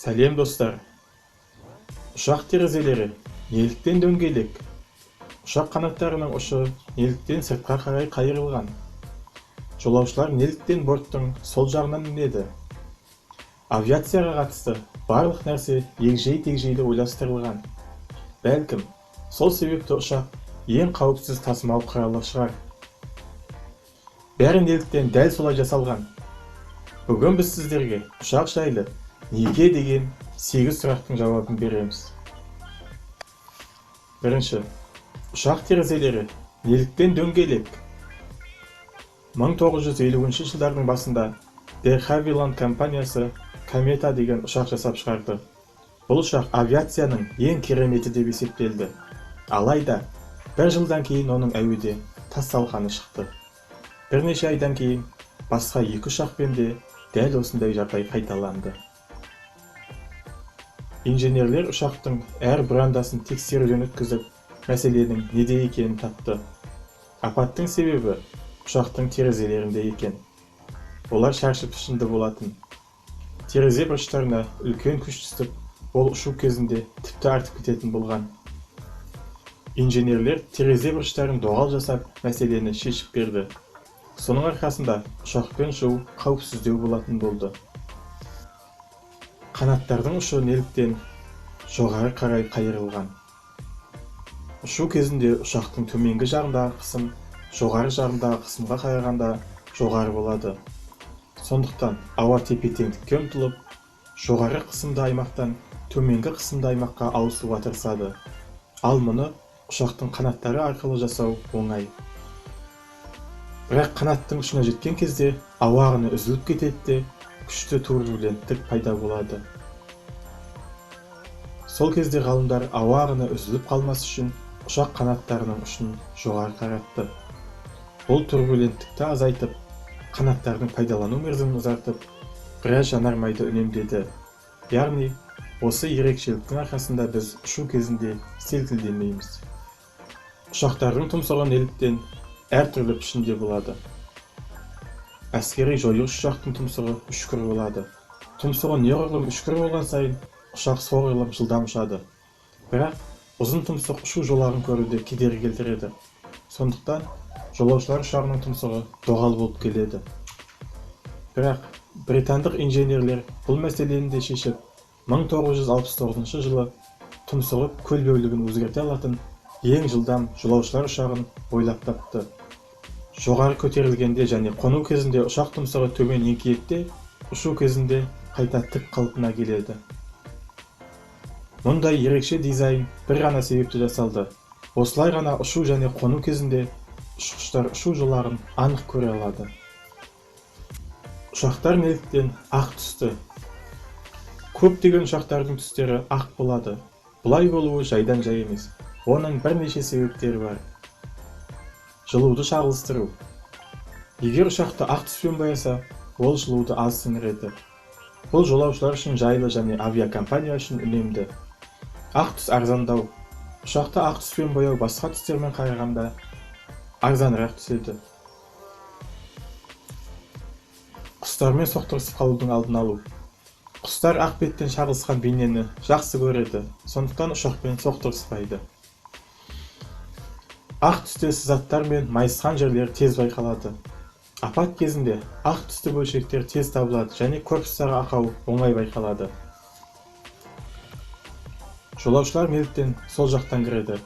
Сәлем достар. Ұшақ терезелері неліктен дөңгелек? Ұшақ қанаттарының ұшы неліктен сыртқа қарай қайырылған? Жолаушылар неліктен борттың сол жағынан мінеді? Авиацияға қатысты барлық нәрсе егжей-тегжейлі ойластырылған. Бәлкім, сол себепті ұшақ ең қауіпсіз тасымал құралы шығар. Бәрі неліктен дәл солай жасалған? Бүгін біз сіздерге ұшақ жайлы неге деген 8 сұрақтың жауабын береміз. Бірінші, ұшақ терезелері неліктен дөңгелек? 1950 жылдардың басында De Havilland компаниясы комета деген ұшақ жасап шығарды. Бұл ұшақ авиацияның ең кереметі деп есептелді. Алайда, бір жылдан кейін оның әуеде тасталғаны шықты. Бірнеше айдан кейін басқа 2 ұшақпен де дәл осындай жағдай қайталанды. Инженерлер ұшақтың әр бұрандасын тексеруден өткізіп, мәселенің неде екенін тапты. Апаттың себебі ұшақтың терезелерінде екен. Олар шаршы пішінді болатын. Терезе бұрыштарына үлкен күш түсіп, ол ұшу кезінде тіпті артып кететін болған. Инженерлер терезе бұрыштарын доғал жасап, мәселені шешіп берді. Соның арқасында ұшақпен ұшу қауіпсіздеу болатын болды. Қанаттардың ұшы неліктен жоғары қарай қайырылған? Ұшу кезінде ұшақтың төменгі жағындағы қысым жоғары жағындағы қысымға қарағанда жоғары болады. Сондықтан ауа тепе-теңдікке ұмтылып, жоғары қысымды аймақтан төменгі қысымды аймаққа ауысуға тырысады. Ал мұны ұшақтың қанаттары арқылы жасау оңай. Бірақ қанаттың ұшына жеткен кезде ауа ағыны үзіліп кетеді, күшті турбуленттік пайда болады. Сол кезде ғалымдар ауа ағыны үзіліп қалмас үшін ұшақ қанаттарының ұшын жоғары қаратты. Бұл турбуленттікті азайтып, қанаттардың пайдалану мерзімін ұзартып, біраз жанармайды үнемдеді. Яғни, осы ерекшеліктің арқасында біз ұшу кезінде селкілдемейміз. Ұшақтардың тұмсығы неліктен әртүрлі пішінде болады? Әскери жойғыш ұшақтың тұмсығы үшкір болады. Тұмсығы неғұрлым үшкір болған сайын, ұшақ соғұрлым жылдам ұшады. Бірақ ұзын тұмсық ұшу жолағын көруде кедергі келтіреді. Сондықтан жолаушылар ұшағының тұмсығы доғал болып келеді. Бірақ британдық инженерлер бұл мәселені де шешіп, 1969 жылы тұмсығы көл бөлігін өзгерте алатын ең жылдам жолаушылар ұшағын ойлап тапты. Жоғары көтерілгенде және қону кезінде ұшақ тұмсығы төмен еңкейеді, ұшу кезінде қайта тік қалпына келеді. Мұндай ерекше дизайн бір ғана себепті жасалды. Осылай ғана ұшу және қону кезінде ұшқыштар ұшу жолағын анық көре алады. Ұшақтар неліктен ақ түсті? Көптеген ұшақтардың түстері ақ болады. Бұлай болуы жайдан жай емес. Оның бірнеше себептері бар. Жылуды шағылыстыру. Егер ұшақты ақ түспен бояса, ол жылуды аз сіңіреді. Бұл жолаушылар үшін жайлы және авиакомпания үшін үнемді. Ақ түс арзандау. Ұшақты ақ түспен бояу басқа түстермен қарағанда арзанырақ түседі. Құстармен соқтығысып қалудың алдын алу. Құстар ақ беттен шағылысқан бейнені жақсы көреді, сондықтан ұшақпен соқтығыспайды. Ақ түсті сызаттар мен майысқан жерлер тез байқалады. Апат кезінде ақ түсті бөлшектер тез табылады және корпустағы ақау оңай байқалады. Жолаушылар неліктен сол жақтан кіреді?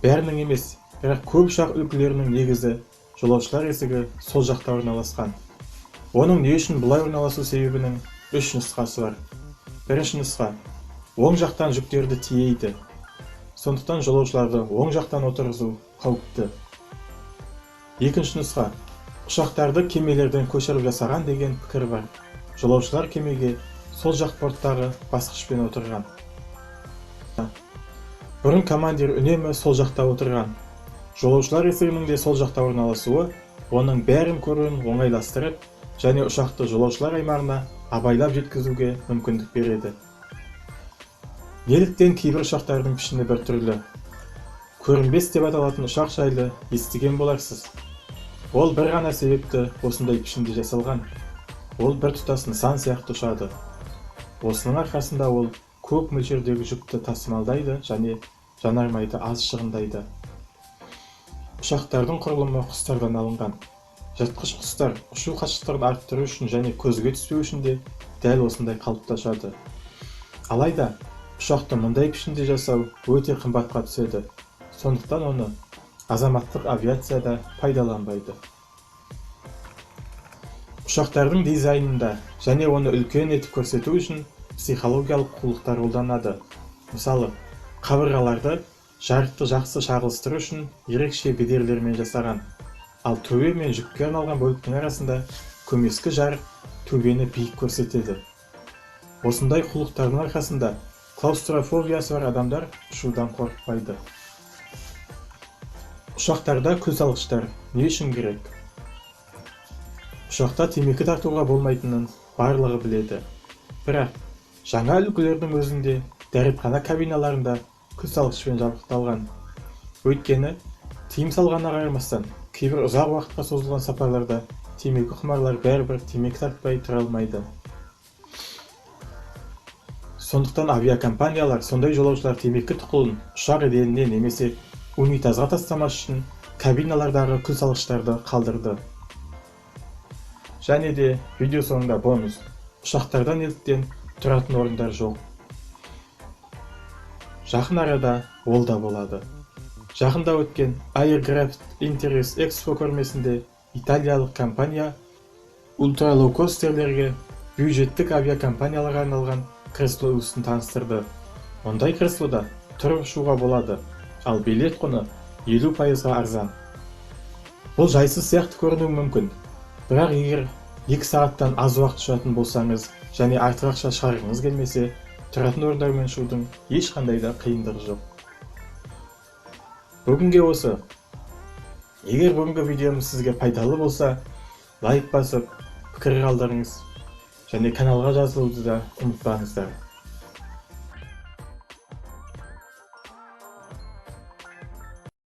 Бәрінің емес, бірақ көп ұшақ үлгілерінің негізі жолаушылар есігі сол жақта орналасқан. Оның не үшін бұлай орналасу себебінің 3 нұсқасы бар. Бірінші нұсқа, оң жақтан жүктерді тиейді. Сондықтан жолаушыларды оң жақтан отырғызу қауіпті. Екінші нұсқа, ұшақтарды кемелерден көшіріп жасаған деген пікір бар. Жолаушылар кемеге сол жақ борттағы басқышпен отырған. Бұрын командир үнемі сол жақта отырған. Жолаушылар есігінің де сол жақта орналасуы оның бәрін көруін оңайластырып, және ұшақты жолаушылар аймағына абайлап жеткізуге мүмкіндік береді. Неліктен кейбір ұшақтардың пішіні бір түрлі? Көрінбес деп аталатын ұшақ жайлы естіген боларсыз. Ол бір ғана себепті осындай пішінде жасалған. Ол бір тұтас нысан сияқты ұшады. Осының арқасында ол көп мөлшердегі жүкті тасымалдайды және жанармайды аз шығындайды. Ұшақтардың құрылымы құстардан алынған. Жыртқыш құстар ұшу қашықтығын арттыру үшін және көзге түспеу үшін де дәл осындай қалыптасады. Алайда, ұшақты мұндай пішінде жасау өте қымбатқа түседі. Сондықтан оны азаматтық авиацияда пайдаланбайды. Ұшақтардың дизайнында және оны үлкен етіп көрсету үшін психологиялық қулықтар қолданады. Мысалы, қабырғаларды жарықты жақсы шағылыстыру үшін ерекше бедерлермен жасаған, ал төбе мен жүкке арналған бөліктің арасында көмескі жарық төбені биік көрсетеді. Осындай қулықтардың арқасында клаустрофобиясы бар адамдар ұшудан қорықпайды. Ұшақтарда көз алғыштар не үшін керек? Ұшақта темекі тартуға болмайтынын барлығы біледі. Бірақ жаңа үлгілердің өзінде дәретхана кабиналарында көз алғышпен жабдықталған. Өйткені тыйым салғанына қарамастан, кейбір ұзақ уақытқа созылған сапарларда темекі құмарлар бәрібір темекі тартпай тұра алмайды. Сондықтан авиакомпаниялар сондай жолаушылар темекі тұқылын ұшақ еденіне немесе унитазға тастамас үшін кабиналардағы көз алғыштарды қалдырды. Және де видео соңында бонус. Ұшақтарда неліктен тұратын орындар жоқ. Жақын арада ол да болады. Жақында өткен Aircraft Interest Expo көрмесінде италиялық компания ультралоукостерлерге бюджеттік авиакомпанияларға арналған кресло үлгісін таныстырды. Ондай креслода тұрып ұшуға болады, ал билет құны 50% арзан. Бұл жайсыз сияқты көрінуі мүмкін. Бірақ егер 2 сағаттан аз уақыт ұшатын болсаңыз және артық ақша шығарғыңыз келмесе, тұратын орындармен ұшудың ешқандай да қиындығы жоқ. Бүгінге осы. Егер бүгінгі видеомыз сізге пайдалы болса, лайк басып, пікір қалдырыңыз және каналға жазылуды да ұмытпаңыздар.